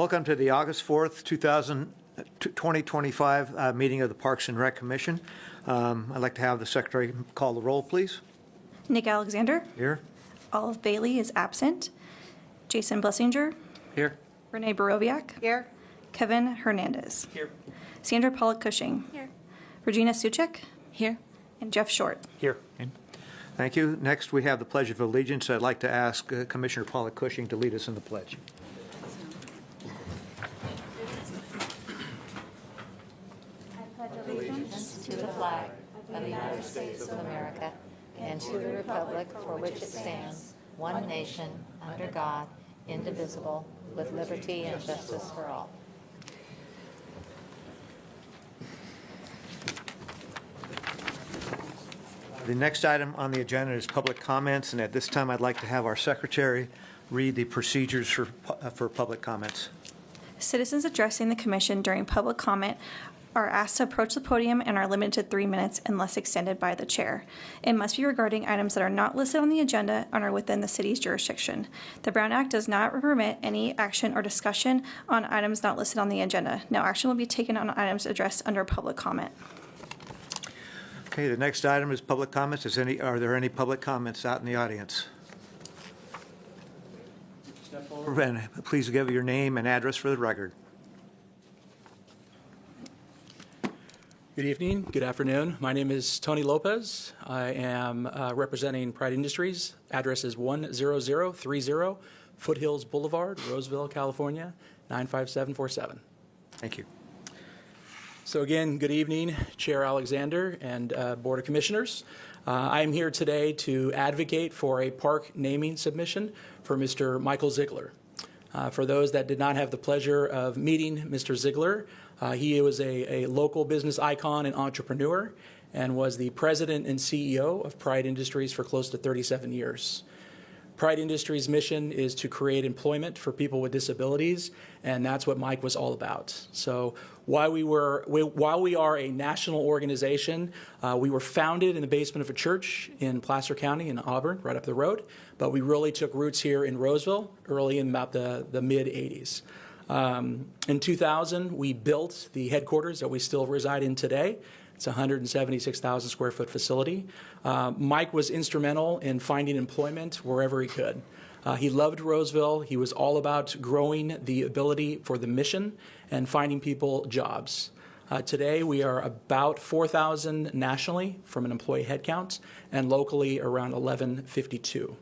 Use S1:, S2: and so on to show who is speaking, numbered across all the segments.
S1: Welcome to the August 4th, 2025 meeting of the Parks and Rec Commission. I'd like to have the secretary call the roll, please.
S2: Nick Alexander.
S1: Here.
S2: Olive Bailey is absent. Jason Blessinger.
S1: Here.
S2: Renee Borowiak.
S3: Here.
S2: Kevin Hernandez.
S1: Here.
S2: Sandra Pollock-Cushing.
S3: Here.
S2: Regina Suchek.
S3: Here.
S2: And Jeff Short.
S1: Here. Thank you. Next, we have the Pledge of Allegiance. I'd like to ask Commissioner Pollock-Cushing to lead us in the pledge.
S4: Allegiance to the flag of the United States of America and to the republic for which it stands, one nation, under God, indivisible, with liberty and justice for all.
S1: The next item on the agenda is public comments, and at this time, I'd like to have our secretary read the procedures for public comments.
S2: Citizens addressing the commission during public comment are asked to approach the podium and are limited to 3 minutes unless extended by the chair. It must be regarding items that are not listed on the agenda and are within the city's jurisdiction. The Brown Act does not permit any action or discussion on items not listed on the agenda. No action will be taken on items addressed under public comment.
S1: Okay, the next item is public comments. Are there any public comments out in the audience? Step forward and please give your name and address for the record.
S5: Good evening, good afternoon. My name is Tony Lopez. I am representing Pride Industries. Address is 10030 Foothills Boulevard, Roseville, California, 95747.
S1: Thank you.
S5: So again, good evening, Chair Alexander and Board of Commissioners. I am here today to advocate for a park naming submission for Mr. Michael Ziegler. For those that did not have the pleasure of meeting Mr. Ziegler, he was a local business icon and entrepreneur and was the president and CEO of Pride Industries for close to 37 years. Pride Industries' mission is to create employment for people with disabilities, and that's what Mike was all about. So while we are a national organization, we were founded in the basement of a church in Placer County in Auburn, right up the road, but we really took roots here in Roseville early in about the mid-'80s. In 2000, we built the headquarters that we still reside in today. It's a 176,000 square foot facility. Mike was instrumental in finding employment wherever he could. He loved Roseville. He was all about growing the ability for the mission and finding people jobs. Today, we are about 4,000 nationally from an employee headcount and locally around 1,152.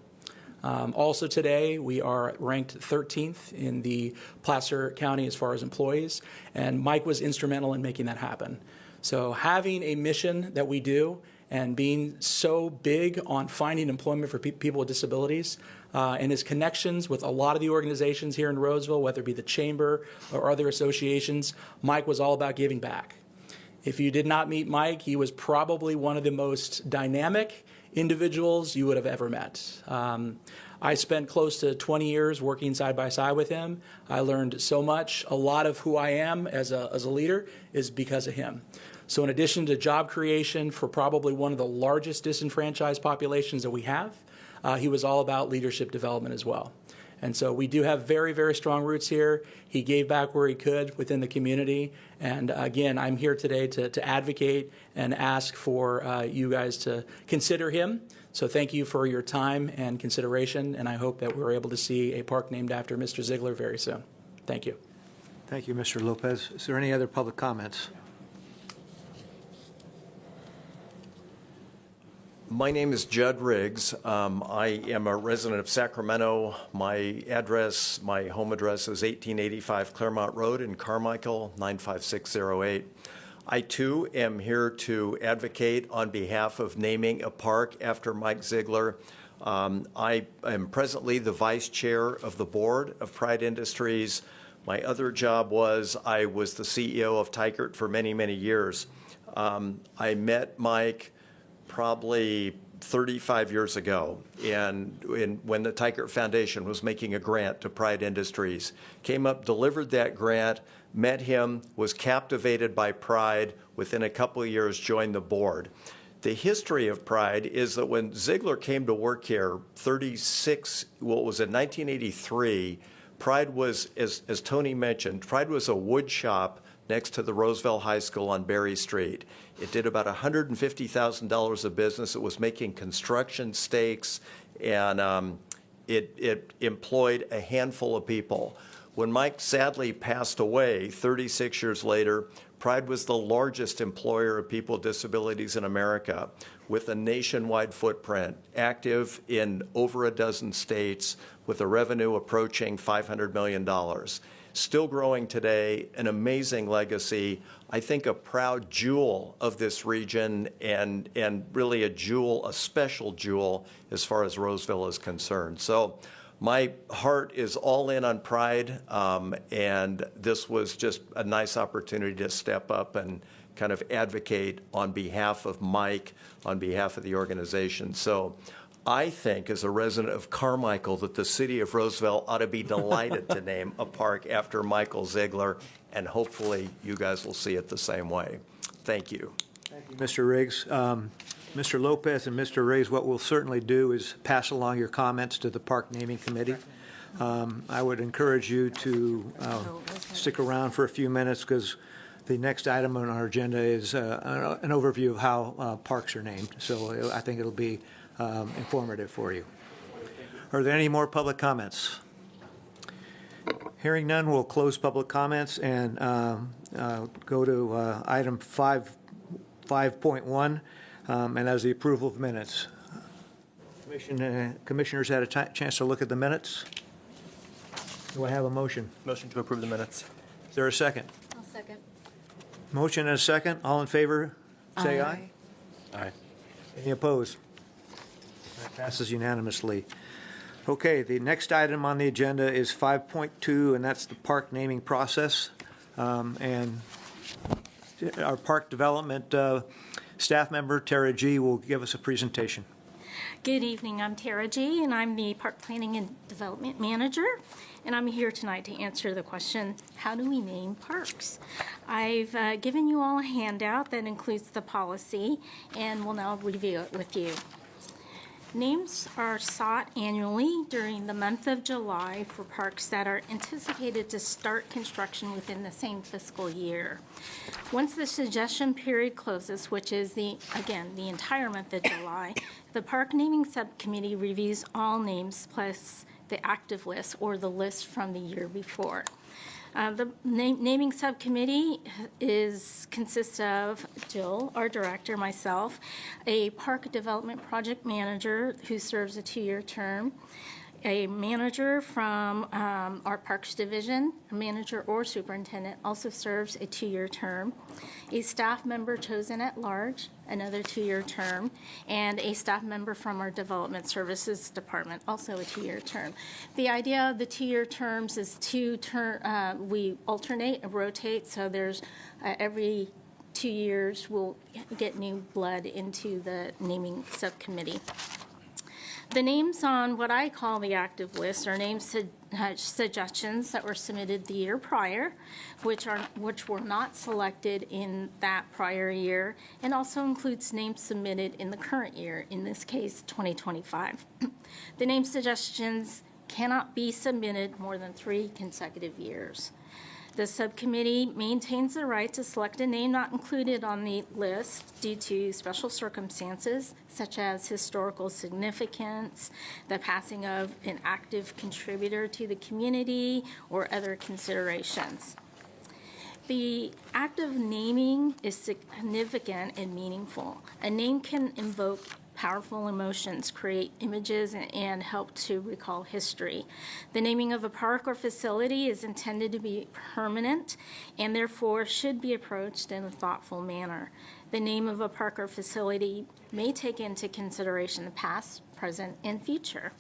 S5: Also today, we are ranked 13th in the Placer County as far as employees, and Mike was instrumental in making that happen. So having a mission that we do and being so big on finding employment for people with disabilities and his connections with a lot of the organizations here in Roseville, whether it be the Chamber or other associations, Mike was all about giving back. If you did not meet Mike, he was probably one of the most dynamic individuals you would have ever met. I spent close to 20 years working side by side with him. I learned so much. A lot of who I am as a leader is because of him. So in addition to job creation for probably one of the largest disenfranchised populations that we have, he was all about leadership development as well. And so we do have very, very strong roots here. He gave back where he could within the community. And again, I'm here today to advocate and ask for you guys to consider him. So thank you for your time and consideration. And I hope that we're able to see a park named after Mr. Ziegler very soon. Thank you.
S1: Thank you, Mr. Lopez. Is there any other public comments?
S6: My name is Judd Riggs. I am a resident of Sacramento. My home address is 1885 Claremont Road in Carmichael, 95608. I too am here to advocate on behalf of naming a park after Mike Ziegler. I am presently the vice chair of the board of Pride Industries. My other job was I was the CEO of Teichert for many, many years. I met Mike probably 35 years ago, and when the Teichert Foundation was making a grant to Pride Industries, came up, delivered that grant, met him, was captivated by Pride, within a couple of years joined the board. The history of Pride is that when Ziegler came to work here, it was in 1983, Pride was, as Tony mentioned, Pride was a wood shop next to the Roseville High School on Berry Street. It did about $150,000 of business. It was making construction stakes, and it employed a handful of people. When Mike sadly passed away 36 years later, Pride was the largest employer of people with disabilities in America, with a nationwide footprint, active in over a dozen states, with a revenue approaching $500 million. Still growing today, an amazing legacy, I think a proud jewel of this region, and really a jewel, a special jewel as far as Roseville is concerned. So my heart is all in on Pride, and this was just a nice opportunity to step up and kind of advocate on behalf of Mike, on behalf of the organization. So I think, as a resident of Carmichael, that the city of Roseville ought to be delighted to name a park after Michael Ziegler, and hopefully you guys will see it the same way. Thank you.
S1: Mr. Riggs. Mr. Lopez and Mr. Riggs, what we'll certainly do is pass along your comments to the Park Naming Committee. I would encourage you to stick around for a few minutes, because the next item on our agenda is an overview of how parks are named. So I think it'll be informative for you. Are there any more public comments? Hearing none, we'll close public comments and go to item 5.1, and as the approval of minutes. Commissioners had a chance to look at the minutes. Do I have a motion?
S3: Motion to approve the minutes.
S1: Is there a second?
S4: I'll second.
S1: Motion and a second. All in favor, say aye.
S3: Aye.
S1: Any opposed? That passes unanimously. Okay, the next item on the agenda is 5.2, and that's the park naming process. And our park development staff member, Tara G., will give us a presentation.
S7: Good evening, I'm Tara G., and I'm the Park Planning and Development Manager, and I'm here tonight to answer the question, how do we name parks? I've given you all a handout that includes the policy, and will now review it with you. Names are sought annually during the month of July for parks that are anticipated to start construction within the same fiscal year. Once the suggestion period closes, which is the entire month of July, the Park Naming Subcommittee reviews all names plus the active list or the list from the year before. The naming subcommittee consists of Jill, our director, myself, a park development project manager who serves a 2-year term, a manager from our parks division, a manager or superintendent also serves a 2-year term, a staff member chosen at large, another 2-year term, and a staff member from our development services department, also a 2-year term. The idea of the 2-year terms is we alternate and rotate, so there's every 2 years we'll get new blood into the naming subcommittee. The names on what I call the active list are name suggestions that were submitted the year prior, which were not selected in that prior year, and also includes names submitted in the current year, in this case 2025. The name suggestions cannot be submitted more than 3 consecutive years. The subcommittee maintains the right to select a name not included on the list due to special circumstances, such as historical significance, the passing of an active contributor to the community, or other considerations. The act of naming is significant and meaningful. A name can invoke powerful emotions, create images, and help to recall history. The naming of a park or facility is intended to be permanent and therefore should be approached in a thoughtful manner. The name of a park or facility may take into consideration the past, present, and future.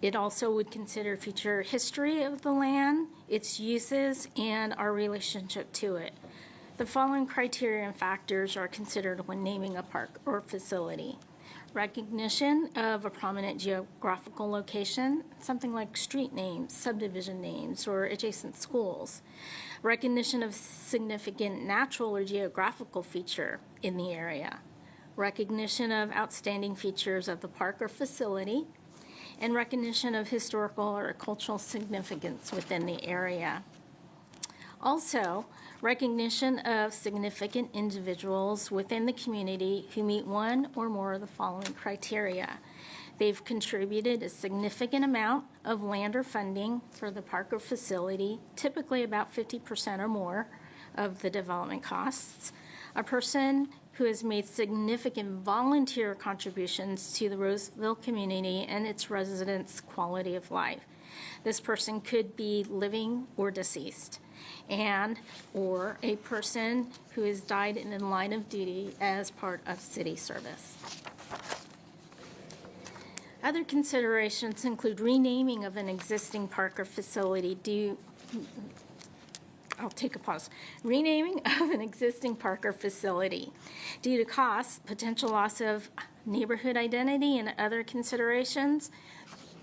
S7: It also would consider future history of the land, its uses, and our relationship to it. The following criteria and factors are considered when naming a park or facility. Recognition of a prominent geographical location, something like street names, subdivision names, or adjacent schools. Recognition of significant natural or geographical feature in the area. Recognition of outstanding features of the park or facility. and recognition of historical or cultural significance within the area. Also, recognition of significant individuals within the community who meet one or more of the following criteria. They've contributed a significant amount of land or funding for the park or facility, typically about 50% or more of the development costs. A person who has made significant volunteer contributions to the Roseville community and its residents' quality of life. This person could be living or deceased, or a person who has died in the line of duty as part of city service. Other considerations include renaming of an existing park or facility I'll take a pause. Renaming of an existing park or facility due to costs, potential loss of neighborhood identity, and other considerations.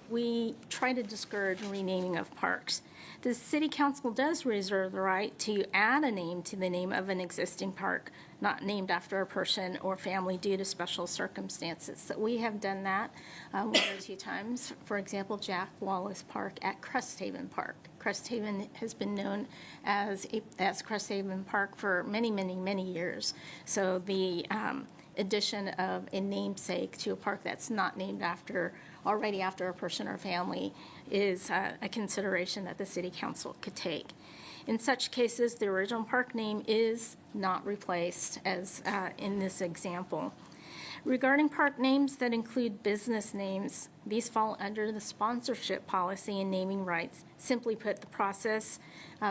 S7: We try to discourage renaming of parks. The City Council does reserve the right to add a name to the name of an existing park, not named after a person or family due to special circumstances. So we have done that one or two times. For example, Jack Wallace Park at Cresthaven Park. Cresthaven has been known as Cresthaven Park for many, many, many years. So the addition of a namesake to a park that's not named already after a person or family is a consideration that the City Council could take. In such cases, the original park name is not replaced, as in this example. Regarding park names that include business names, these fall under the sponsorship policy and naming rights. Simply put, the process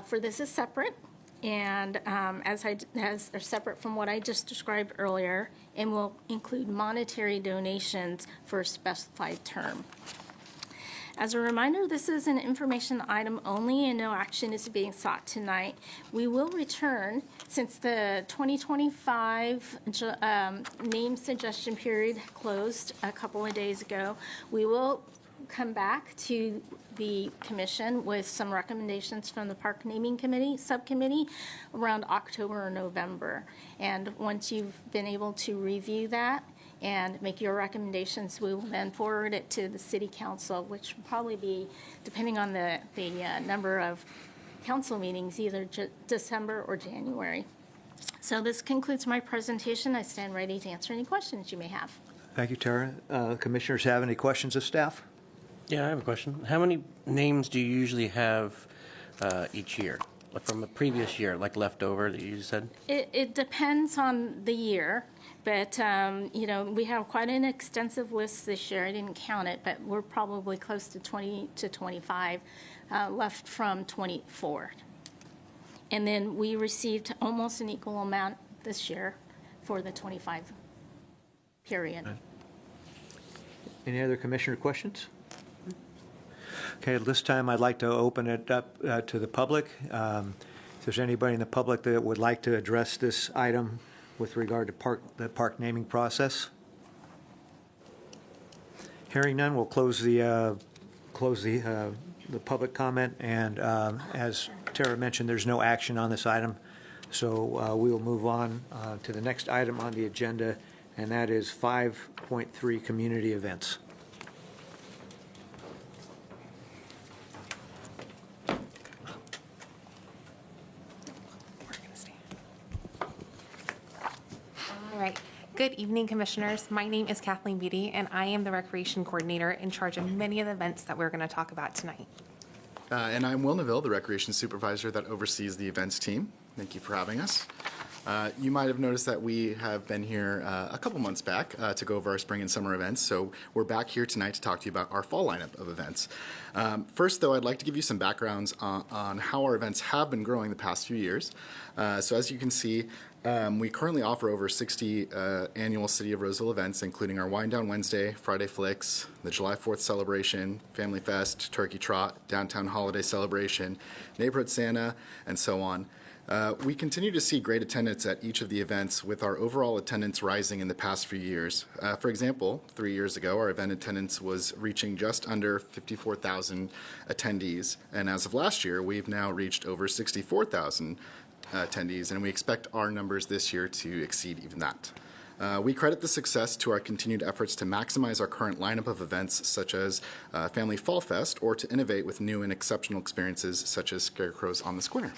S7: for this is separate, and are separate from what I just described earlier, and will include monetary donations for a specified term. As a reminder, this is an information item only and no action is being sought tonight. We will return, since the 2025 name suggestion period closed a couple of days ago, we will come back to the commission with some recommendations from the Park Naming Committee, subcommittee, around October or November. And once you've been able to review that and make your recommendations, we will then forward it to the City Council, which will probably be, depending on the number of council meetings, either December or January. So this concludes my presentation. I stand ready to answer any questions you may have.
S1: Thank you, Tara. Commissioners have any questions of staff?
S3: Yeah, I have a question. How many names do you usually have each year? Like from a previous year, like leftover that you said?
S7: It depends on the year, but we have quite an extensive list this year. I didn't count it, but we're probably close to 20 to 25 left from 24. And then we received almost an equal amount this year for the 25 period.
S1: Any other commissioner questions? Okay, at this time, I'd like to open it up to the public. If there's anybody in the public that would like to address this item with regard to the park naming process. Hearing none, we'll close the public comment, and as Tara mentioned, there's no action on this item, so we will move on to the next item on the agenda, and that is 5.3 community events.
S8: All right. Good evening, Commissioners. My name is Kathleen Beatty, and I am the Recreation Coordinator in charge of many of the events that we're going to talk about tonight.
S9: And I'm Will Neville, the Recreation Supervisor that oversees the events team. Thank you for having us. You might have noticed that we have been here a couple months back to go over our spring and summer events, so we're back here tonight to talk to you about our fall lineup of events. First, though, I'd like to give you some backgrounds on how our events have been growing the past few years. So as you can see, we currently offer over 60 annual City of Roseville events, including our Wind Down Wednesday, Friday Flicks, the July 4th Celebration, Family Fest, Turkey Trot, Downtown Holiday Celebration, Neighborhood Santa, and so on. We continue to see great attendance at each of the events, with our overall attendance rising in the past few years. For example, 3 years ago, our event attendance was reaching just under 54,000 attendees, and as of last year, we've now reached over 64,000 attendees, and we expect our numbers this year to exceed even that. We credit the success to our continued efforts to maximize our current lineup of events, such as Family Fall Fest, or to innovate with new and exceptional experiences, such as Scarecrows on the Square.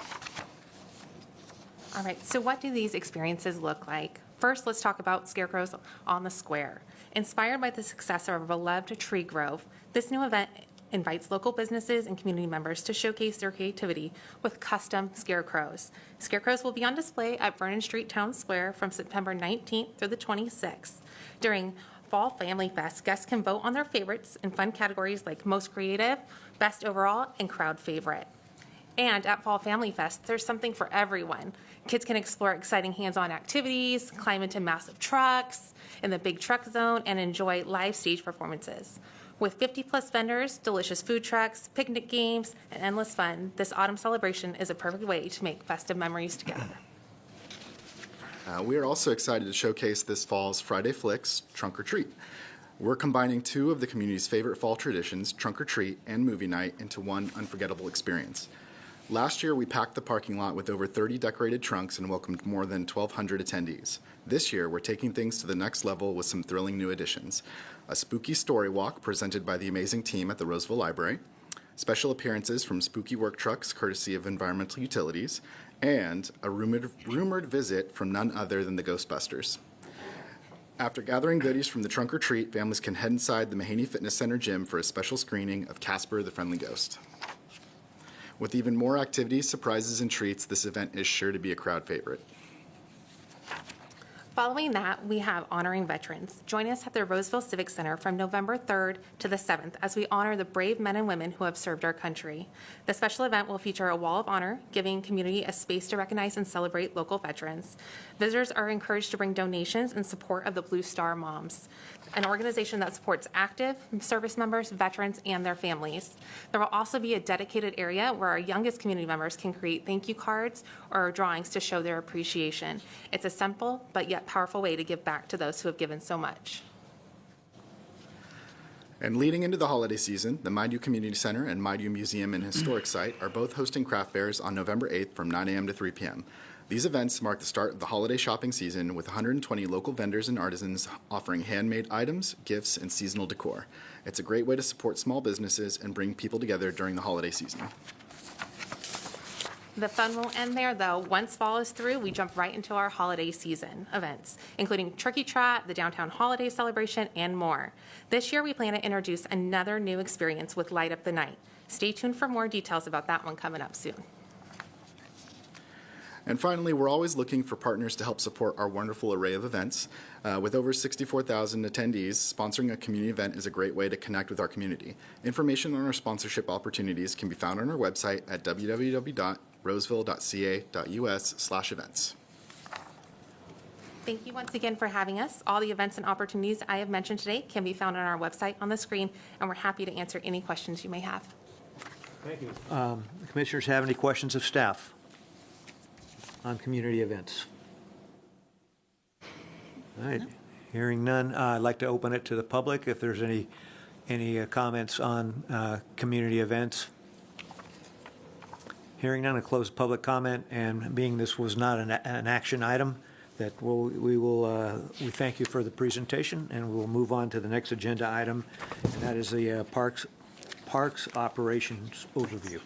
S8: All right, so what do these experiences look like? First, let's talk about Scarecrows on the Square. Inspired by the success of our beloved Tree Grove, this new event invites local businesses and community members to showcase their creativity with custom scarecrows. Scarecrows will be on display at Vernon Street Town Square from September 19th through the 26th. During Fall Family Fest, guests can vote on their favorites in fun categories like Most Creative, Best Overall, and Crowd Favorite. And at Fall Family Fest, there's something for everyone. Kids can explore exciting hands-on activities, climb into massive trucks in the Big Truck Zone, and enjoy live stage performances. With 50-plus vendors, delicious food trucks, picnic games, and endless fun, this autumn celebration is a perfect way to make festive memories together.
S9: We are also excited to showcase this fall's Friday Flicks Trunk or Treat. We're combining two of the community's favorite fall traditions, Trunk or Treat and Movie Night, into one unforgettable experience. Last year, we packed the parking lot with over 30 decorated trunks and welcomed more than 1,200 attendees. This year, we're taking things to the next level with some thrilling new additions. A spooky story walk presented by the amazing team at the Roseville Library, special appearances from spooky work trucks courtesy of Environmental Utilities, and a rumored visit from none other than the Ghostbusters. After gathering goodies from the Trunk or Treat, families can head inside the Mahaney Fitness Center gym for a special screening of Casper the Friendly Ghost. With even more activities, surprises, and treats, this event is sure to be a crowd favorite.
S8: Following that, we have Honoring Veterans. Join us at the Roseville Civic Center from November 3rd to the 7th as we honor the brave men and women who have served our country. The special event will feature a wall of honor, giving community a space to recognize and celebrate local veterans. Visitors are encouraged to bring donations in support of the Blue Star Moms, an organization that supports active service members, veterans, and their families. There will also be a dedicated area where our youngest community members can create thank you cards or drawings to show their appreciation. It's a simple but yet powerful way to give back to those who have given so much.
S9: And leading into the holiday season, the Maidu Community Center and Maidu Museum and Historic Site are both hosting craft fairs on November 8th from 9 a.m. to 3 p.m. These events mark the start of the holiday shopping season with 120 local vendors and artisans offering handmade items, gifts, and seasonal decor. It's a great way to support small businesses and bring people together during the holiday season.
S8: The fun won't end there, though. Once fall is through, we jump right into our holiday season events, including Turkey Trot, the Downtown Holiday Celebration, and more. This year, we plan to introduce another new experience with Light Up the Night. Stay tuned for more details about that one coming up soon.
S9: And finally, we're always looking for partners to help support our wonderful array of events. With over 64,000 attendees, sponsoring a community event is a great way to connect with our community. Information on our sponsorship opportunities can be found on our website at www.roseville.ca.us/events.
S8: Thank you once again for having us. All the events and opportunities I have mentioned today can be found on our website on the screen, and we're happy to answer any questions you may have.
S1: Thank you. The commissioners have any questions of staff on community events? All right, hearing none, I'd like to open it to the public if there's any comments on community events. Hearing none, I close public comment, and being this was not an action item, that we thank you for the presentation, and we'll move on to the next agenda item, and that is the Parks Operations Overview.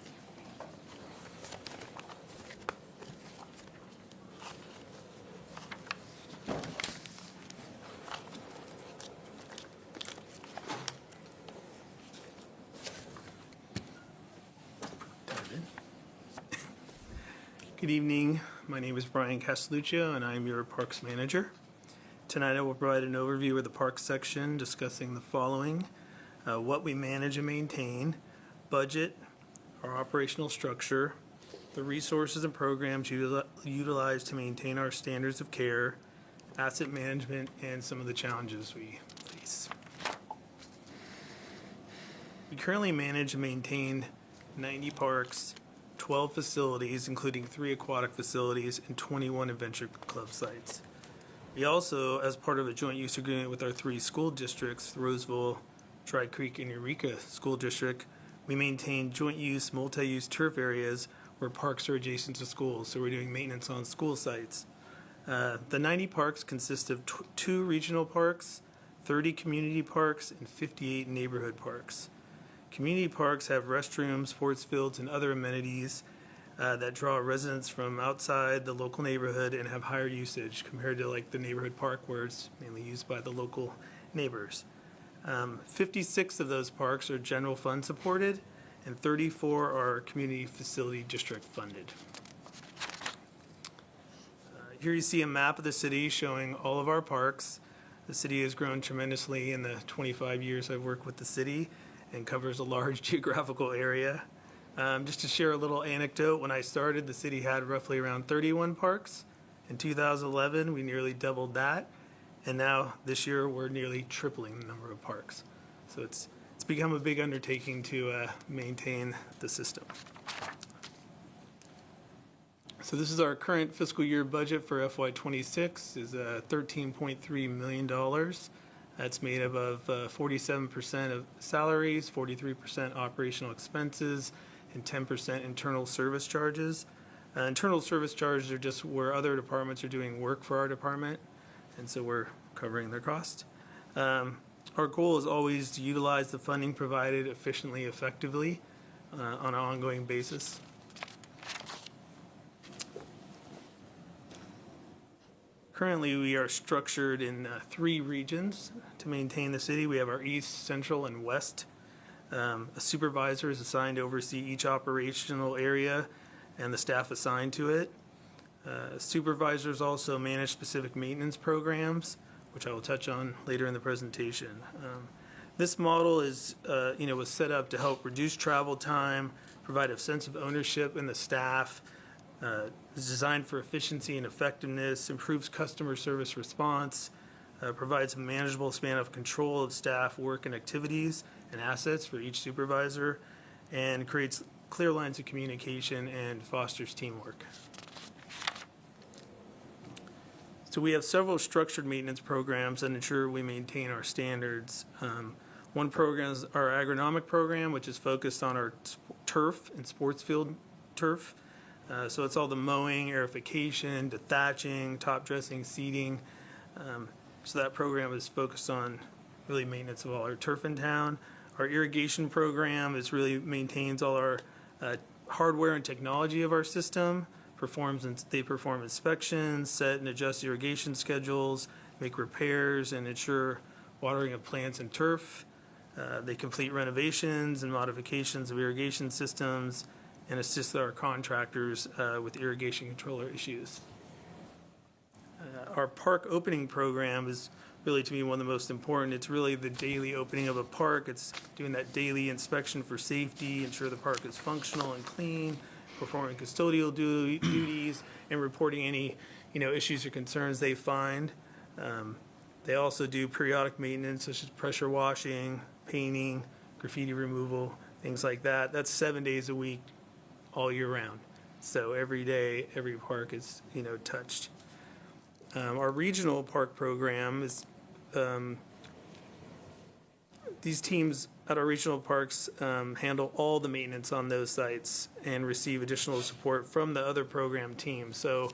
S10: Good evening. My name is Brian Castelluccio, and I'm your Parks Manager. Tonight I will provide an overview of the Parks section discussing the following: what we manage and maintain, budget, our operational structure, the resources and programs utilized to maintain our standards of care, asset management, and some of the challenges we face. We currently manage and maintain 90 parks, 12 facilities, including 3 aquatic facilities and 21 adventure club sites. We also, as part of a joint use agreement with our 3 school districts, Roseville, Tri Creek, and Eureka School District, we maintain joint use, multi-use turf areas where parks are adjacent to schools, so we're doing maintenance on school sites. The 90 parks consist of 2 regional parks, 30 community parks, and 58 neighborhood parks. Community parks have restrooms, sports fields, and other amenities that draw residents from outside the local neighborhood and have higher usage compared to like the neighborhood park where it's mainly used by the local neighbors. 56 of those parks are general fund supported and 34 are community facility district funded. Here you see a map of the city showing all of our parks. The city has grown tremendously in the 25 years I've worked with the city and covers a large geographical area. Just to share a little anecdote, when I started, the city had roughly around 31 parks. In 2011, we nearly doubled that. And now, this year, we're nearly tripling the number of parks. So it's become a big undertaking to maintain the system. So this is our current fiscal year budget for FY26 is $13.3 million. That's made up of 47% of salaries, 43% operational expenses, and 10% internal service charges. Internal service charges are just where other departments are doing work for our department, and so we're covering their cost. Our goal is always to utilize the funding provided efficiently, effectively on an ongoing basis. Currently, we are structured in 3 regions to maintain the city. We have our east, central, and west. A supervisor is assigned to oversee each operational area and the staff assigned to it. Supervisors also manage specific maintenance programs, which I will touch on later in the presentation. This model is, was set up to help reduce travel time, provide a sense of ownership in the staff. It's designed for efficiency and effectiveness, improves customer service response, provides a manageable span of control of staff, work, and activities and assets for each supervisor, and creates clear lines of communication and fosters teamwork. So we have several structured maintenance programs that ensure we maintain our standards. One program is our agronomic program, which is focused on our turf and sports field turf. So it's all the mowing, aerification, the thatching, top dressing, seeding. So that program is focused on really maintenance of all our turf in town. Our irrigation program is really maintains all our hardware and technology of our system. They perform inspections, set and adjust irrigation schedules, make repairs, and ensure watering of plants and turf. They complete renovations and modifications of irrigation systems and assist our contractors with irrigation controller issues. Our park opening program is really, to me, one of the most important. It's really the daily opening of a park. It's doing that daily inspection for safety, ensure the park is functional and clean, performing custodial duties, and reporting any issues or concerns they find. They also do periodic maintenance, such as pressure washing, painting, graffiti removal, things like that. That's 7 days a week, all year round. So every day, every park is touched. Our regional park program is these teams at our regional parks handle all the maintenance on those sites and receive additional support from the other program teams. So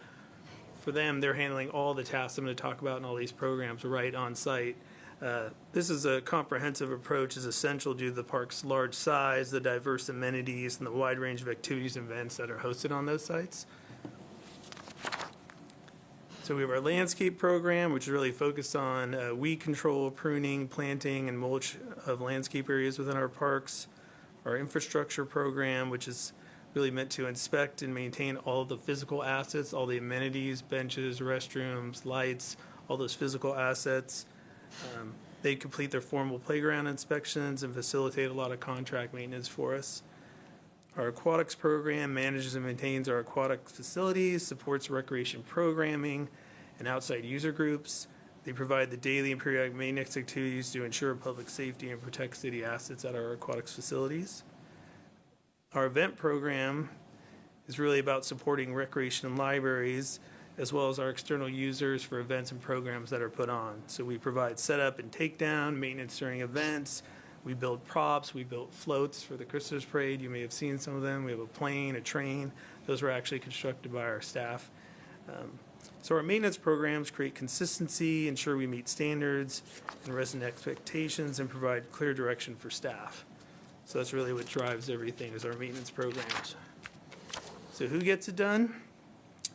S10: for them, they're handling all the tasks I'm going to talk about in all these programs right on site. This is a comprehensive approach, is essential due to the park's large size, the diverse amenities, and the wide range of activities and events that are hosted on those sites. So we have our landscape program, which is really focused on weed control, pruning, planting, and mulch of landscape areas within our parks. Our infrastructure program, which is really meant to inspect and maintain all of the physical assets, all the amenities, benches, restrooms, lights, all those physical assets. They complete their formal playground inspections and facilitate a lot of contract maintenance for us. Our aquatics program manages and maintains our aquatic facilities, supports recreation programming and outside user groups. They provide the daily and periodic maintenance activities to ensure public safety and protect city assets at our aquatics facilities. Our event program is really about supporting recreation and libraries, as well as our external users for events and programs that are put on. So we provide setup and takedown, maintenance during events. We build props, we built floats for the Christmas parade. You may have seen some of them. We have a plane, a train. Those were actually constructed by our staff. So our maintenance programs create consistency, ensure we meet standards and resident expectations, and provide clear direction for staff. So that's really what drives everything is our maintenance programs. So who gets it done?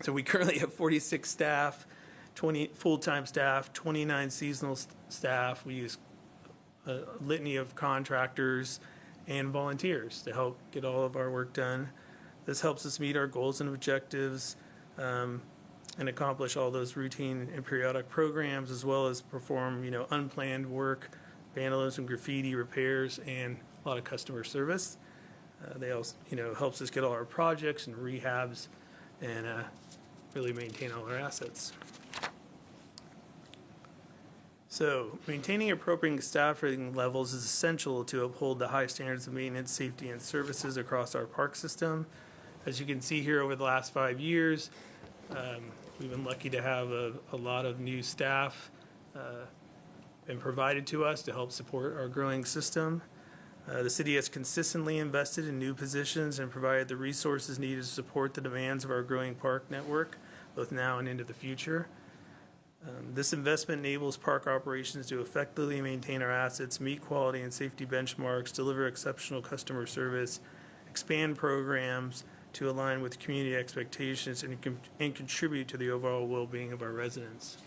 S10: So we currently have 46 staff, 20 full-time staff, 29 seasonal staff. We use a litany of contractors and volunteers to help get all of our work done. This helps us meet our goals and objectives and accomplish all those routine and periodic programs, as well as perform, unplanned work, vandalism, graffiti, repairs, and a lot of customer service. They also, helps us get all our projects and rehabs and really maintain all our assets. So maintaining appropriate staffing levels is essential to uphold the high standards of maintenance, safety, and services across our park system. As you can see here, over the last 5 years, we've been lucky to have a lot of new staff been provided to us to help support our growing system. The city has consistently invested in new positions and provided the resources needed to support the demands of our growing park network, both now and into the future. This investment enables park operations to effectively maintain our assets, meet quality and safety benchmarks, deliver exceptional customer service, expand programs to align with community expectations, and contribute to the overall well-being of our residents.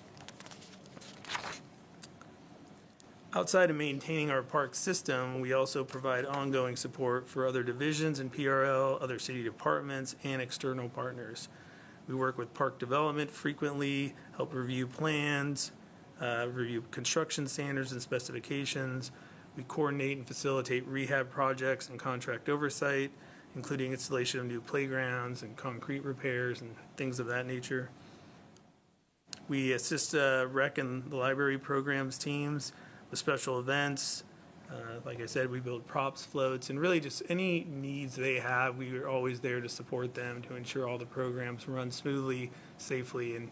S10: Outside of maintaining our park system, we also provide ongoing support for other divisions in PRL, other city departments, and external partners. We work with park development frequently, help review plans, review construction standards and specifications. We coordinate and facilitate rehab projects and contract oversight, including installation of new playgrounds and concrete repairs and things of that nature. We assist rec and the library programs teams with special events. Like I said, we build props, floats, and really just any needs they have, we are always there to support them to ensure all the programs run smoothly, safely, and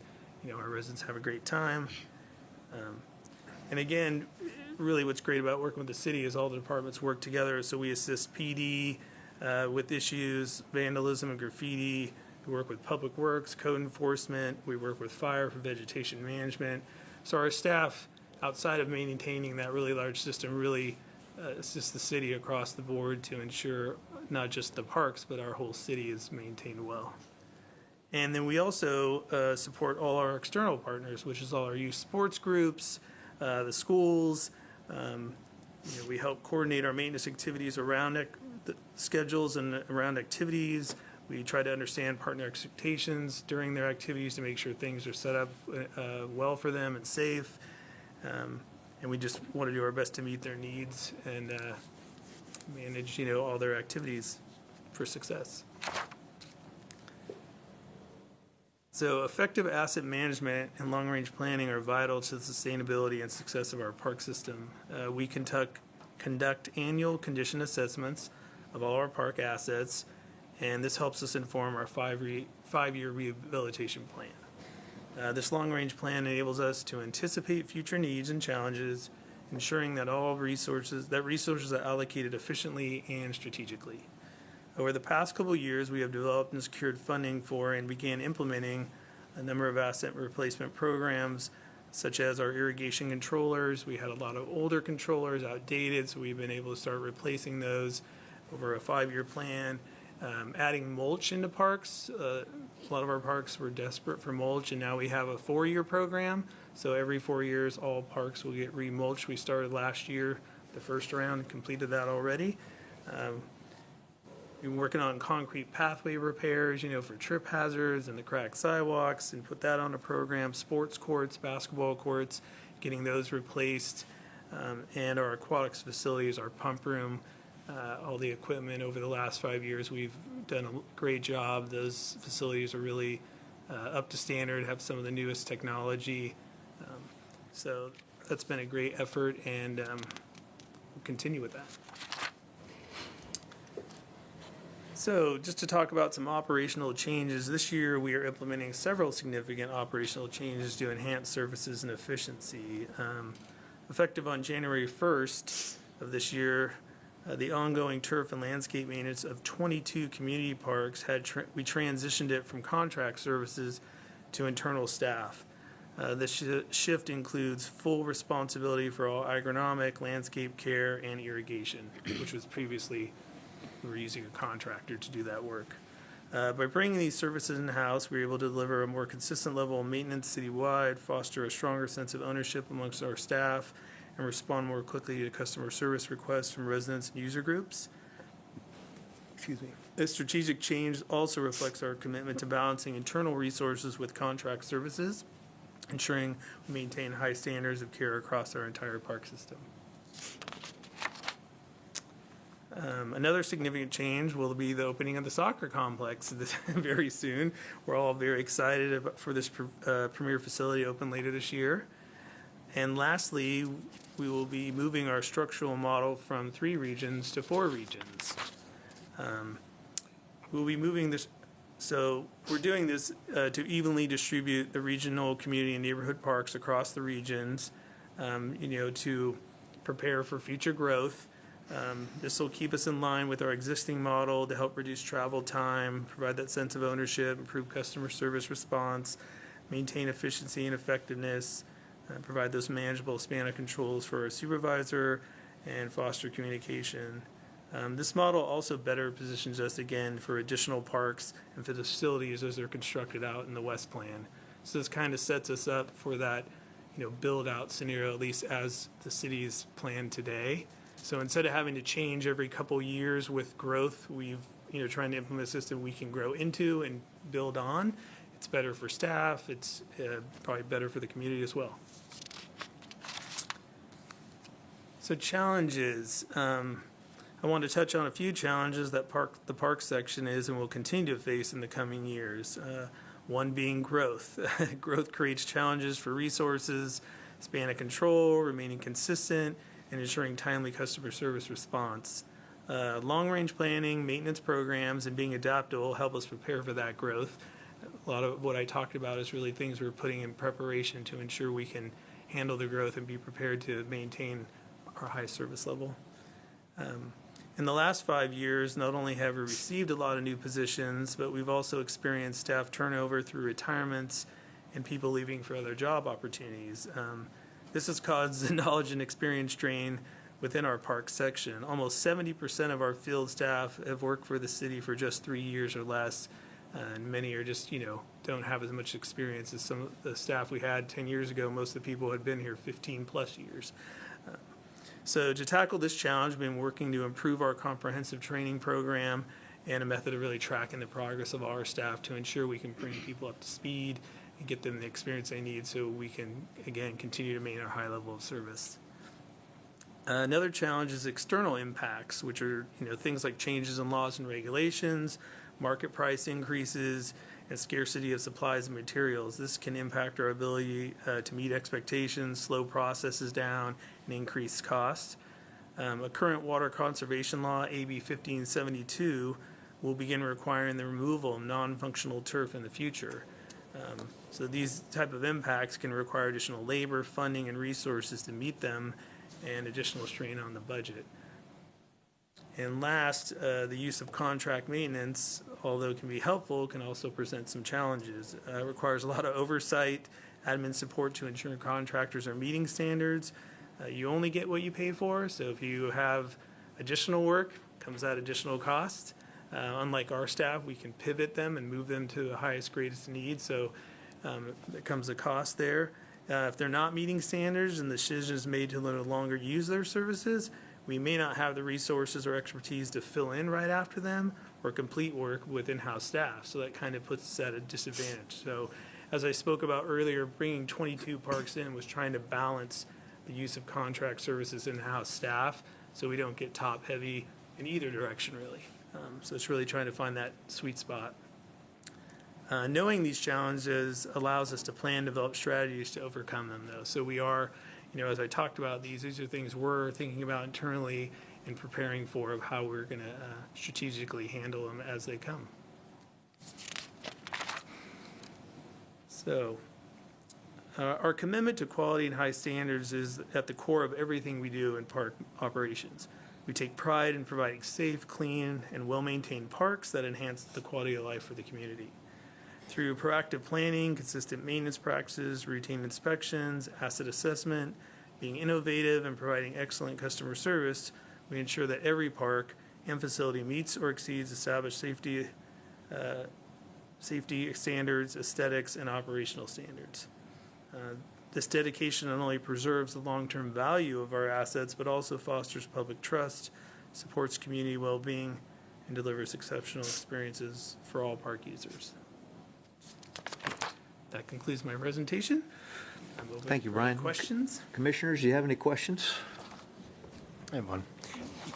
S10: our residents have a great time. And again, really what's great about working with the city is all the departments work together. So we assist PD with issues, vandalism and graffiti. We work with Public Works, code enforcement. We work with fire for vegetation management. So our staff, outside of maintaining that really large system, really assist the city across the board to ensure not just the parks, but our whole city is maintained well. And then we also support all our external partners, which is all our youth sports groups, the schools. We help coordinate our maintenance activities around the schedules and around activities. We try to understand partner expectations during their activities to make sure things are set up well for them and safe. And we just want to do our best to meet their needs and manage, all their activities for success. So effective asset management and long-range planning are vital to the sustainability and success of our park system. We conduct annual condition assessments of all our park assets, and this helps us inform our five-year rehabilitation plan. This long-range plan enables us to anticipate future needs and challenges, ensuring that resources are allocated efficiently and strategically. Over the past couple of years, we have developed and secured funding for and began implementing a number of asset replacement programs, such as our irrigation controllers. We had a lot of older controllers, outdated, so we've been able to start replacing those over a 5-year plan. Adding mulch into parks. A lot of our parks were desperate for mulch, and now we have a 4-year program. So every 4 years, all parks will get remulched. We started last year, the first round, and completed that already. We've been working on concrete pathway repairs, for trip hazards and the cracked sidewalks, and put that on a program. Sports courts, basketball courts, getting those replaced, and our aquatics facilities, our pump room. All the equipment over the last 5 years, we've done a great job. Those facilities are really up to standard, have some of the newest technology. So that's been a great effort, and we'll continue with that. So just to talk about some operational changes, this year we are implementing several significant operational changes to enhance services and efficiency. Effective on January 1st of this year, the ongoing turf and landscape maintenance of 22 community parks we transitioned it from contract services to internal staff. This shift includes full responsibility for all agronomic, landscape care, and irrigation, which was previously, we were using a contractor to do that work. By bringing these services in-house, we were able to deliver a more consistent level of maintenance citywide, foster a stronger sense of ownership amongst our staff, and respond more quickly to customer service requests from residents and user groups. Excuse me. This strategic change also reflects our commitment to balancing internal resources with contract services, ensuring we maintain high standards of care across our entire park system. Another significant change will be the opening of the soccer complex very soon. We're all very excited for this premier facility to open later this year. And lastly, we will be moving our structural model from 3 regions to 4 regions. We'll be moving this, so we're doing this to evenly distribute the regional, community, and neighborhood parks across the regions, to prepare for future growth. This will keep us in line with our existing model to help reduce travel time, provide that sense of ownership, improve customer service response, maintain efficiency and effectiveness, provide those manageable span of controls for our supervisor, and foster communication. This model also better positions us again for additional parks and for the facilities as they're constructed out in the West Plan. So this kind of sets us up for that, build out scenario, at least as the city's planned today. So instead of having to change every couple years with growth, we've, trying to implement a system we can grow into and build on. It's better for staff. It's probably better for the community as well. So challenges. I want to touch on a few challenges that the park section is and will continue to face in the coming years. One being growth. Growth creates challenges for resources, span of control, remaining consistent, and ensuring timely customer service response. Long-range planning, maintenance programs, and being adaptable help us prepare for that growth. A lot of what I talked about is really things we're putting in preparation to ensure we can handle the growth and be prepared to maintain our high service level. In the last 5 years, not only have we received a lot of new positions, but we've also experienced staff turnover through retirements and people leaving for other job opportunities. This has caused a knowledge and experience drain within our park section. Almost 70% of our field staff have worked for the city for just 3 years or less, and many are just, don't have as much experience as some of the staff we had 10 years ago. Most of the people had been here 15 plus years. So to tackle this challenge, we've been working to improve our comprehensive training program and a method of really tracking the progress of our staff to ensure we can bring people up to speed and get them the experience they need so we can, again, continue to maintain our high level of service. Another challenge is external impacts, which are things like changes in laws and regulations, market price increases, and scarcity of supplies and materials. This can impact our ability to meet expectations, slow processes down, and increase costs. A current water conservation law, AB 1572, will begin requiring the removal of non-functional turf in the future. So these type of impacts can require additional labor, funding, and resources to meet them, and additional strain on the budget. And last, the use of contract maintenance, although it can be helpful, can also present some challenges. It requires a lot of oversight, admin support to ensure contractors are meeting standards. You only get what you pay for, so if you have additional work, comes at additional cost. Unlike our staff, we can pivot them and move them to the highest, greatest need, so there comes a cost there. If they're not meeting standards and the decision is made to no longer use their services, we may not have the resources or expertise to fill in right after them or complete work with in-house staff. So that kind of puts us at a disadvantage. So as I spoke about earlier, bringing 22 parks in was trying to balance the use of contract services in-house staff so we don't get top-heavy in either direction, really. So it's really trying to find that sweet spot. Knowing these challenges allows us to plan and develop strategies to overcome them, though. So we are, as I talked about these are things we're thinking about internally and preparing for of how we're going to strategically handle them as they come. So our commitment to quality and high standards is at the core of everything we do in park operations. We take pride in providing safe, clean, and well-maintained parks that enhance the quality of life for the community. Through proactive planning, consistent maintenance practices, routine inspections, asset assessment, being innovative, and providing excellent customer service, we ensure that every park and facility meets or exceeds established safety standards, aesthetics, and operational standards. This dedication not only preserves the long-term value of our assets, but also fosters public trust, supports community well-being, and delivers exceptional experiences for all park users. That concludes my presentation. I'm open
S1: Thank you,
S10: for
S1: Brian.
S10: questions.
S1: Commissioners, do you have any questions?
S11: I have one.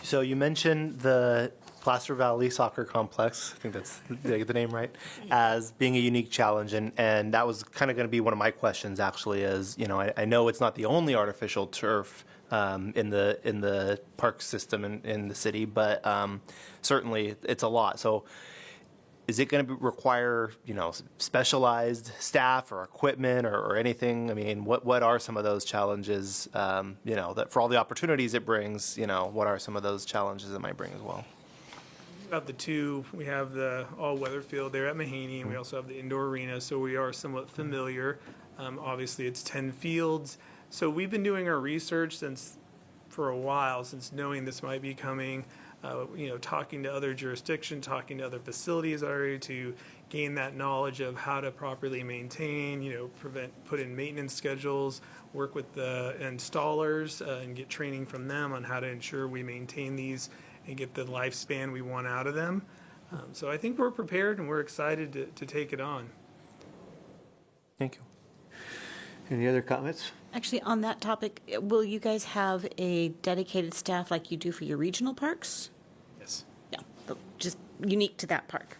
S11: So you mentioned the Placer Valley Soccer Complex, I think that's the name, right, as being a unique challenge, and that was kind of going to be one of my questions, actually, is, you know, I know it's not the only artificial turf in the park system in the city, but certainly it's a lot. So is it going to require, you know, specialized staff or equipment or anything? I mean, what are some of those challenges, you know, that for all the opportunities it brings, you know, what are some of those challenges it might bring as well?
S10: Of the two, we have the all-weather field there at Mahaney, and we also have the indoor arena, so we are somewhat familiar. Obviously, it's 10 fields. So we've been doing our research for a while, since knowing this might be coming, you know, talking to other jurisdictions, talking to other facilities already to gain that knowledge of how to properly maintain, you know, put in maintenance schedules, work with the installers and get training from them on how to ensure we maintain these and get the lifespan we want out of them. So I think we're prepared and we're excited to take it on.
S11: Thank you.
S1: Any other comments?
S12: Actually, on that topic, will you guys have a dedicated staff like you do for your regional parks?
S10: Yes.
S12: Yeah, just unique to that park.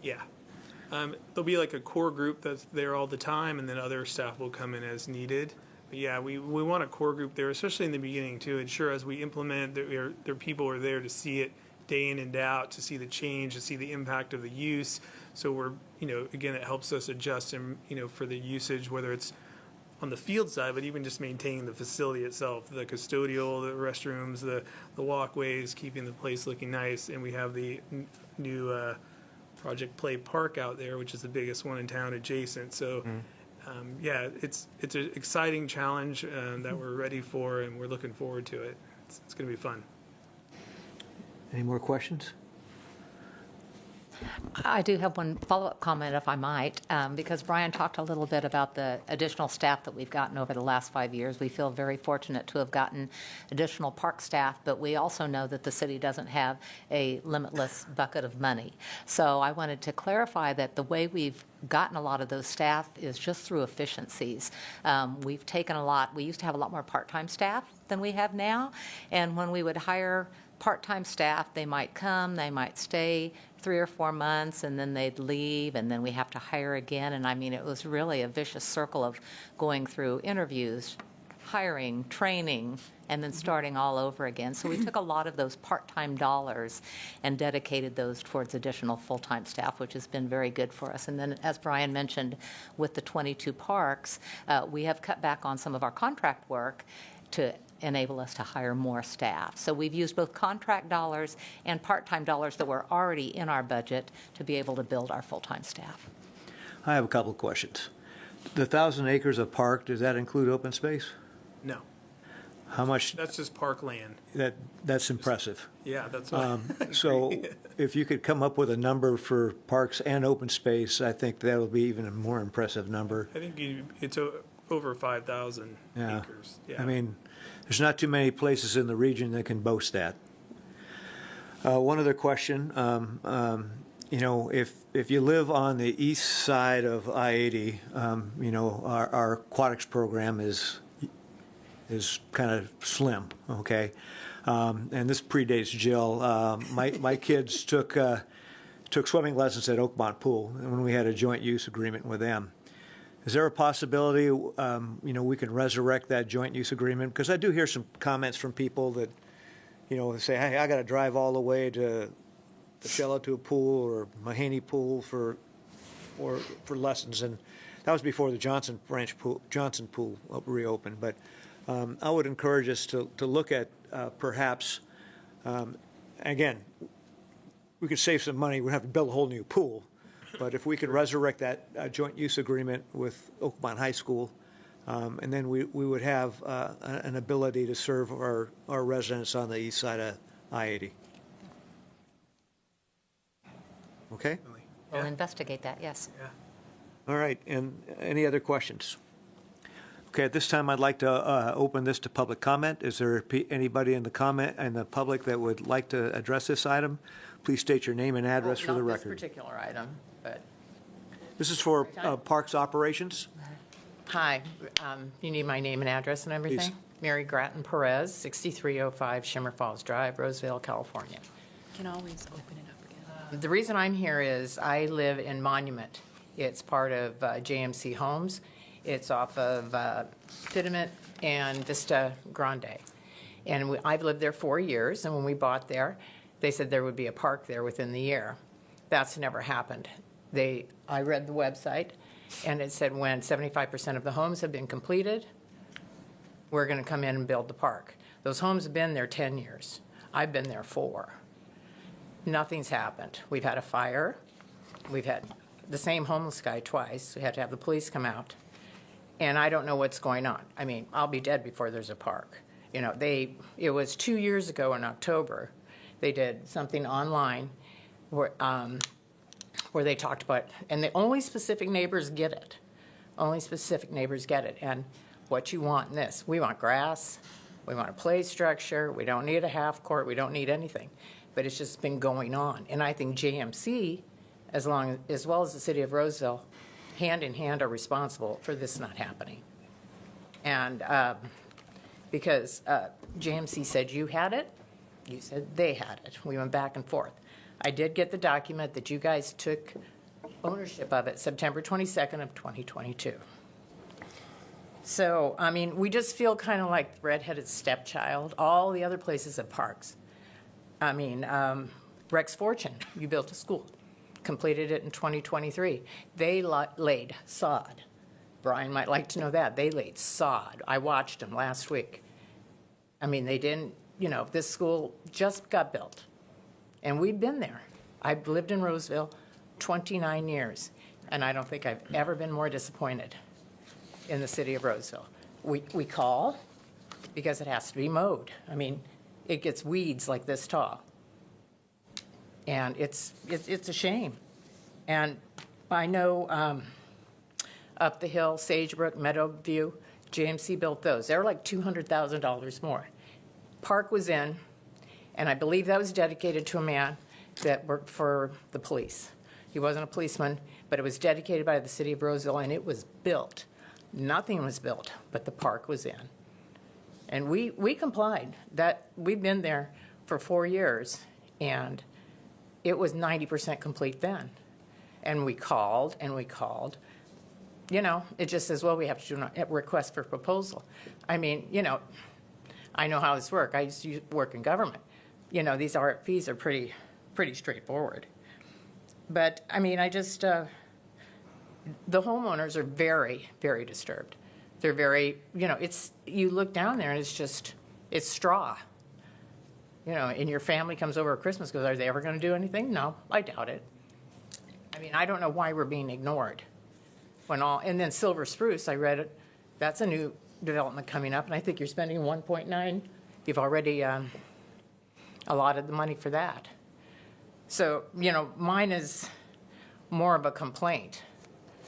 S10: Yeah. There'll be like a core group that's there all the time, and then other staff will come in as needed. But yeah, we want a core group there, especially in the beginning, to ensure as we implement, their people are there to see it day in and day out, to see the change, to see the impact of the use. So we're, you know, again, it helps us adjust and, you know, for the usage, whether it's on the field side, but even just maintaining the facility itself, the custodial, the restrooms, the walkways, keeping the place looking nice. And we have the new Project Play Park out there, which is the biggest one in town adjacent. So yeah, it's an exciting challenge that we're ready for, and we're looking forward to it. It's going to be fun.
S1: Any more questions?
S4: I do have one follow-up comment, if I might, because Brian talked a little bit about the additional staff that we've gotten over the last 5 years. We feel very fortunate to have gotten additional park staff, but we also know that the city doesn't have a limitless bucket of money. So I wanted to clarify that the way we've gotten a lot of those staff is just through efficiencies. We've taken a lot, we used to have a lot more part-time staff than we have now, and when we would hire part-time staff, they might come, they might stay 3 or 4 months, and then they'd leave, and then we have to hire again. And I mean, it was really a vicious circle of going through interviews, hiring, training, and then starting all over again. So we took a lot of those part-time dollars and dedicated those towards additional full-time staff, which has been very good for us. And then, as Brian mentioned, with the 22 parks, we have cut back on some of our contract work to enable us to hire more staff. So we've used both contract dollars and part-time dollars that were already in our budget to be able to build our full-time staff.
S1: I have a couple of questions. The 1,000 acres of park, does that include open space?
S10: No,
S1: How much,
S10: that's just park land.
S1: that's impressive.
S10: Yeah, that's what
S1: So if you could come up with a number for parks and open space, I think that'll be even a more impressive number.
S10: I think it's over 5,000
S1: Yeah.
S10: acres. Yeah.
S1: I mean, there's not too many places in the region that can boast that. One other question, you know, if you live on the east side of I-80, you know, our aquatics program is kind of slim, okay? And this predates Jill. My kids took swimming lessons at Oakmont Pool, and when we had a joint use agreement with them. Is there a possibility, you know, we can resurrect that joint use agreement? Because I do hear some comments from people that, you know, say, hey, I got to drive all the way to the Shelatu Pool or Mahaney Pool for lessons. And that was before the Johnson Pool reopened. But I would encourage us to look at perhaps, again, we could save some money. We'd have to build a whole new pool. But if we could resurrect that joint use agreement with Oakmont High School, and then we would have an ability to serve our residents on the east side of I-80. Okay?
S4: We'll investigate that, yes.
S1: All right, and any other questions? Okay, at this time, I'd like to open this to public comment. Is there anybody in the public that would like to address this item? Please state your name and address for the
S13: Not
S1: record.
S13: this particular item, but,
S1: This is for Parks Operations.
S13: hi, you need my name and address and everything?
S1: Please.
S13: Mary Grattan Perez, 6305 Shimmer Falls Drive, Roseville, California.
S12: Can always open it up again.
S13: The reason I'm here is I live in Monument. It's part of JMC Homes. It's off of Fitiment and Vista Grande. And I've lived there 4 years, and when we bought there, they said there would be a park there within the year. That's never happened. I read the website, and it said when 75% of the homes have been completed, we're going to come in and build the park. Those homes have been there 10 years. I've been there 4. Nothing's happened. We've had a fire. We've had the same homeless guy twice. We had to have the police come out. And I don't know what's going on. I mean, I'll be dead before there's a park. You know, it was 2 years ago in October, they did something online where they talked about, and the only specific neighbors get it. Only specific neighbors get it. And what you want in this, we want grass, we want a play structure, we don't need a half court, we don't need anything. But it's just been going on. And I think JMC, as well as the city of Roseville, hand in hand are responsible for this not happening. And because JMC said you had it, you said they had it. We went back and forth. I did get the document that you guys took ownership of it September 22nd of 2022. So, I mean, we just feel kind of like the redheaded stepchild. All the other places have parks. I mean, Rex Fortune, you built a school. Completed it in 2023. They laid sod. Brian might like to know that. They laid sod. I watched them last week. I mean, they didn't, this school just got built. And we've been there. I've lived in Roseville 29 years, and I don't think I've ever been more disappointed in the city of Roseville. We call because it has to be mowed. I mean, it gets weeds like this tall. And it's a shame. And I know up the hill, Sagebrook, Meadowview, JMC built those. They're like $200,000 more. Park was in, and I believe that was dedicated to a man that worked for the police. He wasn't a policeman, but it was dedicated by the city of Roseville, and it was built. Nothing was built, but the park was in. And we complied. We've been there for 4 years, and it was 90% complete then. And we called and we called. It just says, well, we have to do a request for proposal. I mean, I know how this works. I used to work in government. These RFPs are pretty straightforward. But, I mean, the homeowners are very, very disturbed. They're very, you look down there and it's straw. And your family comes over at Christmas, goes, are they ever going to do anything? No, I doubt it. I mean, I don't know why we're being ignored. And then Silver Spruce, I read it, that's a new development coming up, and I think you're spending 1.9. You've already allotted the money for that. So, mine is more of a complaint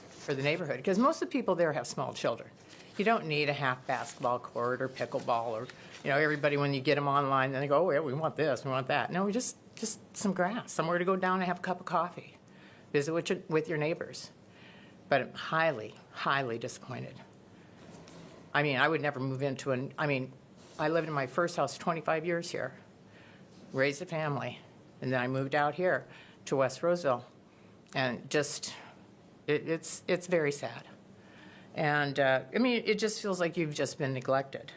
S13: for the neighborhood, because most of the people there have small children. You don't need a half basketball court or pickleball or, everybody when you get them online, then they go, oh, yeah, we want this, we want that. No, just some grass, somewhere to go down and have a cup of coffee, visit with your neighbors. But I'm highly, highly disappointed. I mean, I would never move into I lived in my first house 25 years here, raised a family, and then I moved out here to West Roseville. And it's very sad. And, it just feels like you've just been neglected.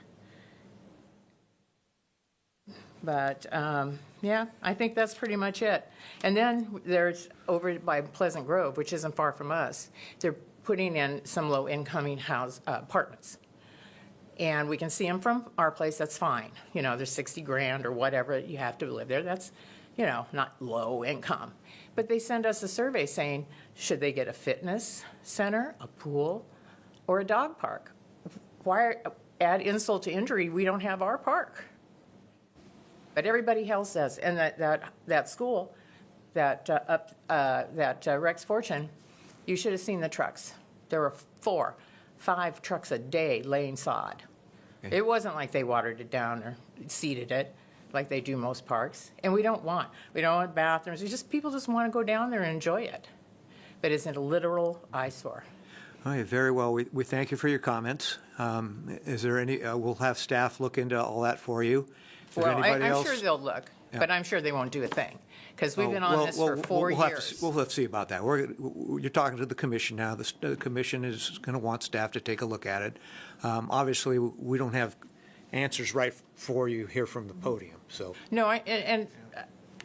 S13: But, yeah, I think that's pretty much it. And then there's over by Pleasant Grove, which isn't far from us, they're putting in some low-income apartments. And we can see them from our place, that's fine. There's $60,000 or whatever you have to live there. That's, not low income. But they send us a survey saying, should they get a fitness center, a pool, or a dog park? Why add insult to injury? We don't have our park. But everybody else does. And that school, that Rex Fortune, you should have seen the trucks. There were 4, 5 trucks a day laying sod.
S1: Okay.
S13: It wasn't like they watered it down or seeded it like they do most parks. And we don't want bathrooms. People just want to go down there and enjoy it. But it's a literal eyesore.
S1: All right, very well. We thank you for your comments. Is there any, we'll have staff look into all that for you. If there's
S13: Well,
S1: anybody
S13: I'm
S1: else-
S13: sure they'll look,
S1: Yeah.
S13: but I'm sure they won't do a thing. Because we've been
S1: Well,
S13: on this
S1: well,
S13: for 4
S1: we'll have
S13: years.
S1: We'll have to see about that. You're talking to the commission now. The commission is going to want staff to take a look at it. Obviously, we don't have answers right for you here from the podium, so.
S13: No,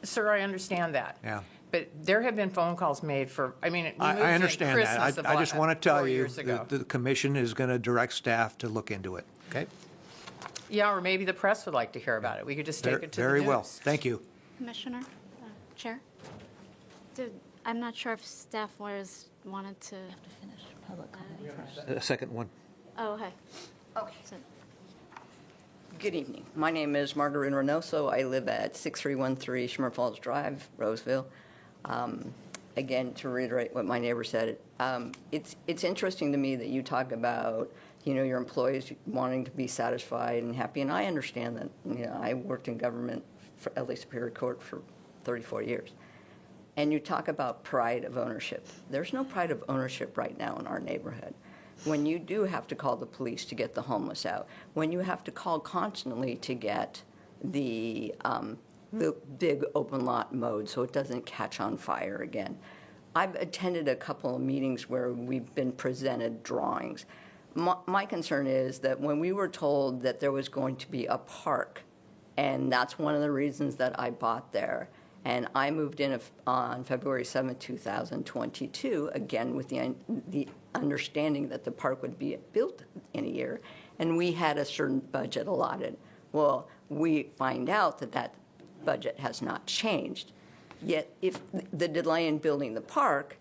S13: sir, I understand that.
S1: Yeah.
S13: But there have been phone calls made for, we moved
S1: I
S13: in
S1: understand
S13: Christmas
S1: that.
S13: of
S1: I just want to tell
S13: 4
S1: you
S13: years ago.
S1: that the commission is going to direct staff to look into it, okay?
S13: Yeah, or maybe the press would like to hear about it. We could just take it to the news.
S1: Very well. Thank you.
S14: Commissioner, Chair, I'm not sure if staff wanted to.
S12: Finish public comment.
S1: Second one.
S14: Oh, okay.
S15: Okay.
S14: So-
S15: Good evening. My name is Margarine Reynoso. I live at 6313 Shimmer Falls Drive, Roseville. Again, to reiterate what my neighbor said, it's interesting to me that you talk about, your employees wanting to be satisfied and happy, and I understand that. I worked in government for LA Superior Court for 34 years. And you talk about pride of ownership. There's no pride of ownership right now in our neighborhood. When you do have to call the police to get the homeless out, when you have to call constantly to get the big open lot mowed so it doesn't catch on fire again. I've attended a couple of meetings where we've been presented drawings. My concern is that when we were told that there was going to be a park, and that's one of the reasons that I bought there, and I moved in on February 7, 2022, again with the understanding that the park would be built in a year, and we had a certain budget allotted. Well, we find out that budget has not changed. Yet if the delay in building the park,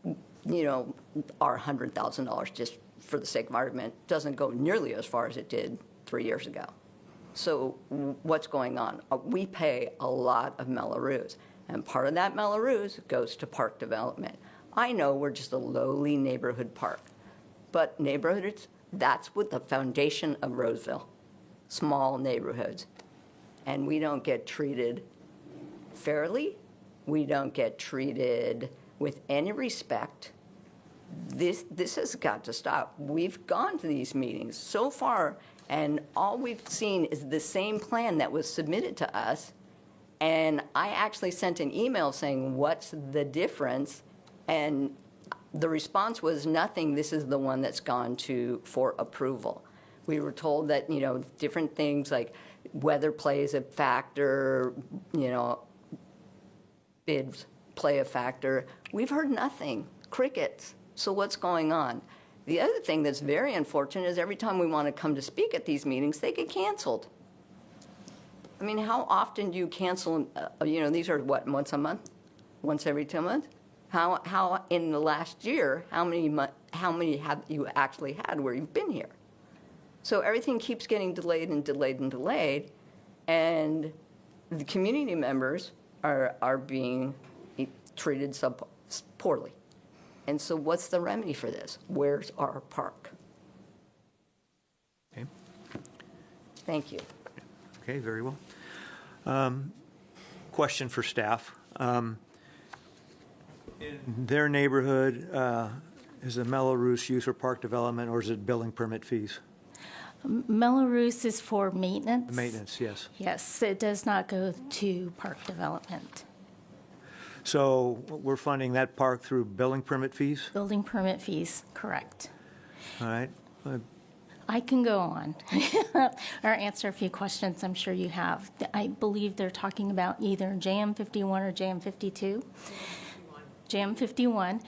S15: our $100,000, just for the sake of argument, doesn't go nearly as far as it did 3 years ago. So what's going on? We pay a lot of Mello-Roos, and part of that Mello-Roos goes to park development. I know we're just a lowly neighborhood park, but neighborhoods, that's what the foundation of Roseville, small neighborhoods. And we don't get treated fairly. We don't get treated with any respect. This has got to stop. We've gone to these meetings so far, and all we've seen is the same plan that was submitted to us. And I actually sent an email saying, what's the difference? And the response was nothing. This is the one that's gone for approval. We were told that, different things like weather plays a factor, bids play a factor. We've heard nothing, crickets. So what's going on? The other thing that's very unfortunate is every time we want to come to speak at these meetings, they get canceled. I mean, how often do you cancel, these are what, once a month? Once every 2 months? How in the last year, how many have you actually had where you've been here? So everything keeps getting delayed and delayed and delayed, and the community members are being treated poorly. And so what's the remedy for this? Where's our park?
S1: Okay.
S15: Thank you.
S1: Okay, very well. Question for staff. In their neighborhood, is the Mello-Roos used for park development, or is it billing permit fees?
S7: Mello-Roos is for maintenance.
S1: Maintenance, yes.
S7: Yes, it does not go to park development.
S1: So we're funding that park through billing permit fees?
S7: Building permit fees, correct.
S1: All right.
S7: I can go on or answer a few questions I'm sure you have. I believe they're talking about either JM 51 or JM 52. JM 51.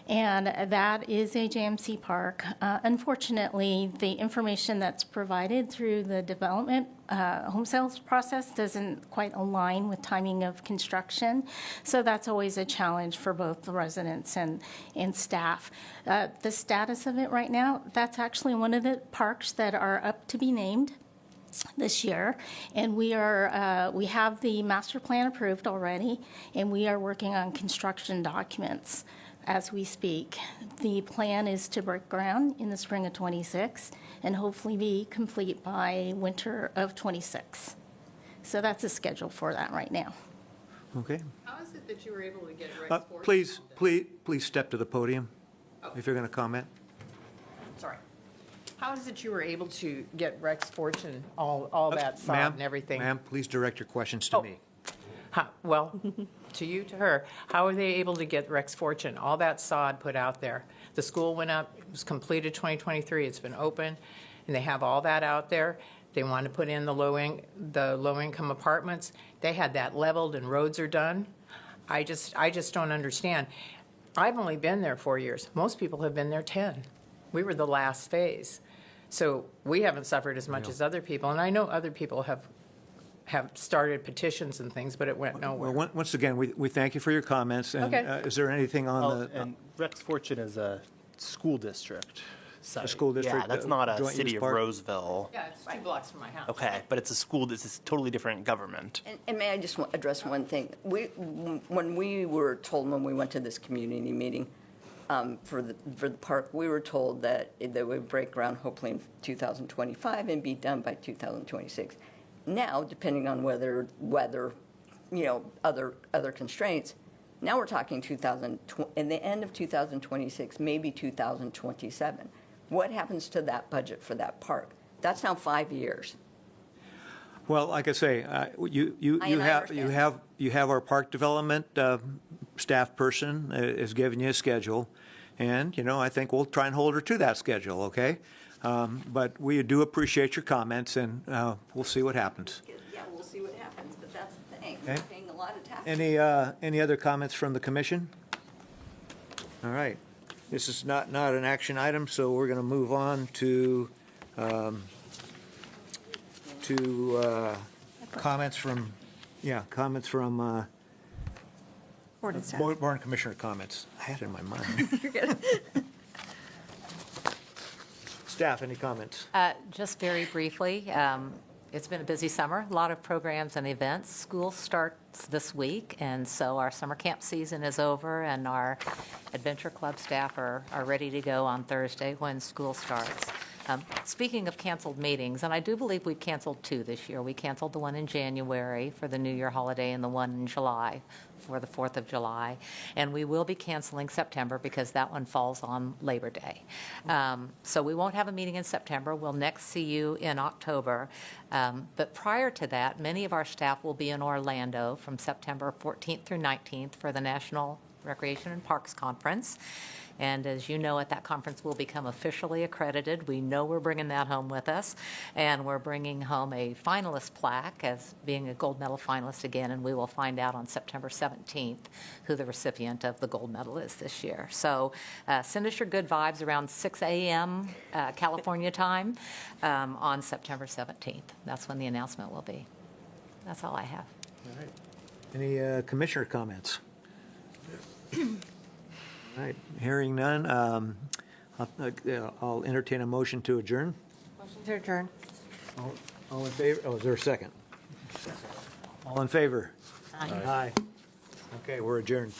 S7: and that is a JMC park. Unfortunately, the information that's provided through the development home sales process doesn't quite align with timing of construction, so that's always a challenge for both the residents and staff. The status of it right now, that's actually one of the parks that are up to be named this year, and we have the master plan approved already, and we are working on construction documents as we speak. The plan is to break ground in the spring of '26 and hopefully be complete by winter of '26. So that's the schedule for that right now.
S1: Okay.
S13: How is it that you were able to get Rex
S1: Please step to the podium if you're going to comment.
S13: Sorry. How is it you were able to get Rex Fortune, all that sod
S1: Ma'am,
S13: and everything?
S1: Ma'am, please direct your questions to me.
S13: Well, to you, to her, how are they able to get Rex Fortune, all that sod put out there? The school went up, it was completed 2023, it's been open, and they have all that out there. They want to put in the low-income apartments. They had that leveled and roads are done. I just don't understand. I've only been there 4 years. Most people have been there 10. We were the last phase. So we haven't suffered as much as other people, and I know other people have started petitions and things, but it went nowhere.
S1: Well, once again, we thank you for your comments. And
S13: Okay.
S1: is there anything on the
S11: And Rex Fortune is a school district site.
S1: A school district,
S11: Yeah, that's not a
S1: joint
S11: city
S1: use
S11: of
S1: park?
S11: Roseville.
S13: Yeah, it's 2 blocks from my house.
S11: Okay, but it's a school. This is totally different government.
S15: And may I just address one thing? When we were told, when we went to this community meeting for the park, we were told that they would break ground hopefully in 2025 and be done by 2026. Now, depending on weather, other constraints, now we're talking in the end of 2026, maybe 2027. What happens to that budget for that park? That's now 5 years.
S1: Well, like I say, you have our park development staff person is giving you a schedule, and I think we'll try and hold her to that schedule. Okay, but we do appreciate your comments, and we'll see what happens.
S15: Yeah, we'll see what happens, but that's the thing.
S1: Okay.
S15: We're paying a lot of taxes.
S1: Any other comments from the commission? All right, this is not an action item, so we're going to move on to comments from
S2: Board and staff.
S1: Board and Commissioner comments. I had it in my mind.
S2: You're good.
S1: Staff, any comments?
S4: Just very briefly, it's been a busy summer, a lot of programs and events. School starts this week, and so our summer camp season is over, and our Adventure Club staff are ready to go on Thursday when school starts. Speaking of canceled meetings, and I do believe we've canceled 2 this year. We canceled the one in January for the New Year holiday and the one in July for the 4th of July. And we will be canceling September because that one falls on Labor Day. So we won't have a meeting in September. We'll next see you in October. But prior to that, many of our staff will be in Orlando from September 14th through 19th for the National Recreation and Parks Conference. And as you know, at that conference, we'll become officially accredited. We know we're bringing that home with us. And we're bringing home a finalist plaque as being a gold medal finalist again. And we will find out on September 17th who the recipient of the gold medal is this year. So send us your good vibes around 6 a.m. California time on September 17th. That's when the announcement will be. That's all I have.
S1: All right. Any commissioner comments? All right, hearing none, I'll entertain a motion to adjourn.
S4: Motion to adjourn.
S1: All in favor? Oh, is there a second? All in favor?
S4: Aye.
S1: Aye. Okay, we're adjourned.